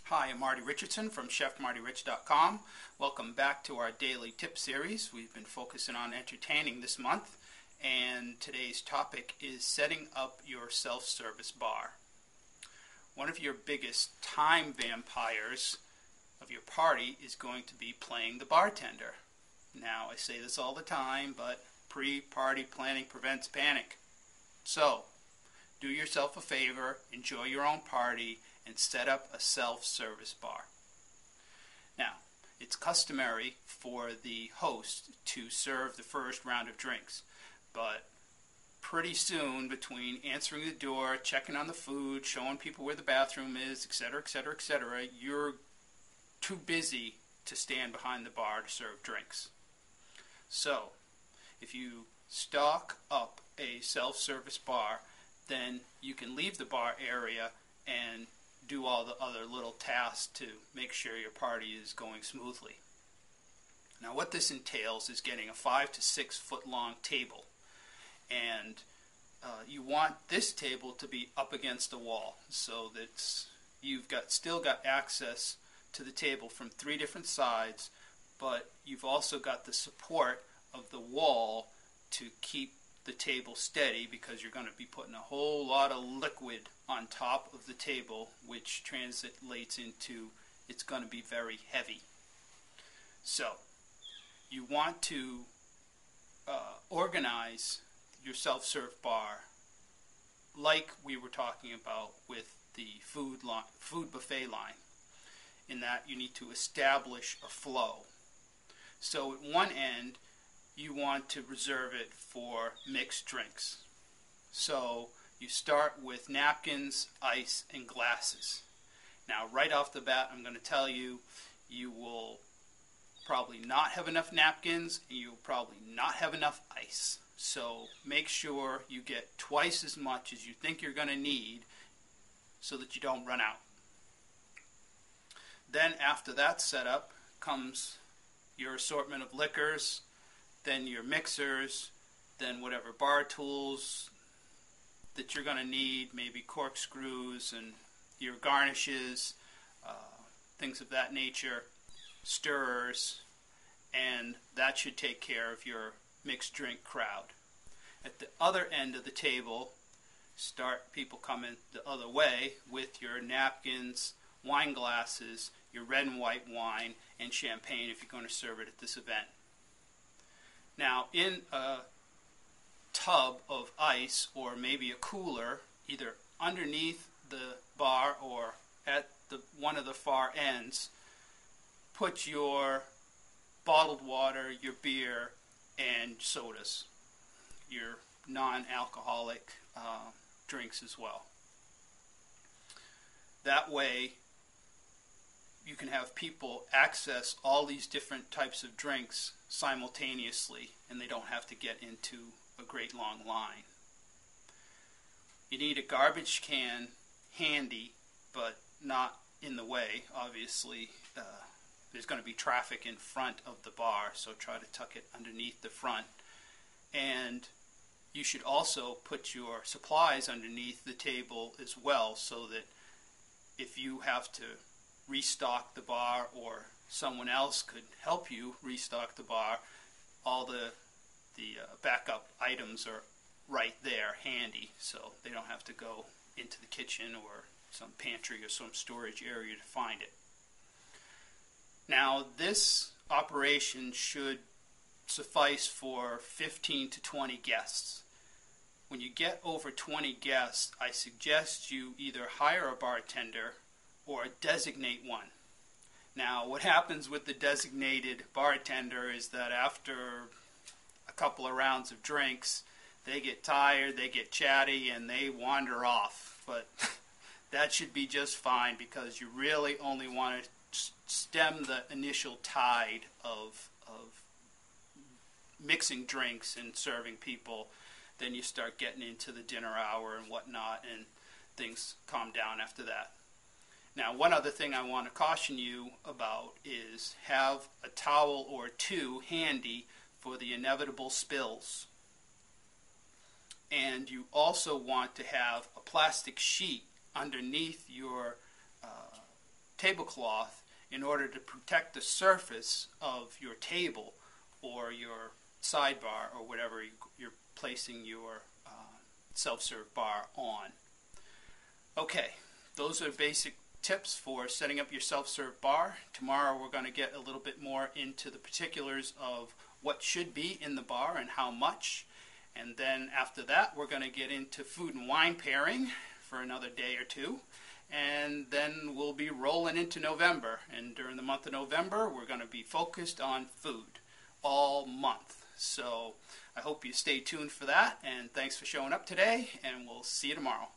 Hi, I'm Marty Richardson from ChefMartyRich.com. Welcome back to our daily tip series. We've been focusing on entertaining this month, and today's topic is setting up your self-service bar. One of your biggest time vampires of your party is going to be playing the bartender. Now, I say this all the time, but pre-party planning prevents panic. So, do yourself a favor, enjoy your own party, and set up a self-service bar. Now, it's customary for the host to serve the first round of drinks, but pretty soon, between answering the door, checking on the food, showing people where the bathroom is, etc., etc., etc., you're too busy to stand behind the bar to serve drinks. So, if you stock up a self-service bar, then you can leave the bar area and do all the other little tasks to make sure your party is going smoothly. Now, what this entails is getting a 5 to 6 foot long table, and you want this table to be up against the wall so that you've still got access to the table from 3 different sides, but you've also got the support of the wall to keep the table steady, because you're going to be putting a whole lot of liquid on top of the table, which translates into it's going to be very heavy. So you want to organize your self-serve bar like we were talking about with the food buffet line, in that you need to establish a flow. So at one end, you want to reserve it for mixed drinks. So you start with napkins, ice, and glasses. Now, right off the bat, I'm going to tell you, you will probably not have enough napkins, and you'll probably not have enough ice. So make sure you get twice as much as you think you're going to need so that you don't run out. Then after that's set up comes your assortment of liquors, then your mixers, then whatever bar tools that you're going to need, maybe corkscrews and your garnishes, things of that nature, stirrers, and that should take care of your mixed drink crowd. At the other end of the table, start people coming the other way with your napkins, wine glasses, your red and white wine, and champagne if you're going to serve it at this event. Now, in a tub of ice, or maybe a cooler, either underneath the bar or at one of the far ends, put your bottled water, your beer, and sodas, your non-alcoholic drinks as well. That way, you can have people access all these different types of drinks simultaneously, and they don't have to get into a great long line. You need a garbage can handy, but not in the way. Obviously, there's going to be traffic in front of the bar, so try to tuck it underneath the front. And you should also put your supplies underneath the table as well, so that if you have to restock the bar, or someone else could help you restock the bar, all the backup items are right there handy, so they don't have to go into the kitchen or some pantry or some storage area to find it. Now, this operation should suffice for 15 to 20 guests. When you get over 20 guests, I suggest you either hire a bartender or designate one. Now, what happens with the designated bartender is that after a couple of rounds of drinks, they get tired, they get chatty, and they wander off. But that should be just fine, because you really only want to stem the initial tide of mixing drinks and serving people. Then you start getting into the dinner hour and whatnot, and things calm down after that. Now, one other thing I want to caution you about is have a towel or two handy for the inevitable spills. And you also want to have a plastic sheet underneath your tablecloth in order to protect the surface of your table or your sidebar or whatever you're placing your self-serve bar on. Okay, those are basic tips for setting up your self-serve bar. Tomorrow we're going to get a little bit more into the particulars of what should be in the bar and how much. And then after that we're going to get into food and wine pairing for another day or two. And then we'll be rolling into November. And during the month of November we're going to be focused on food all month. So I hope you stay tuned for that. And thanks for showing up today. And we'll see you tomorrow.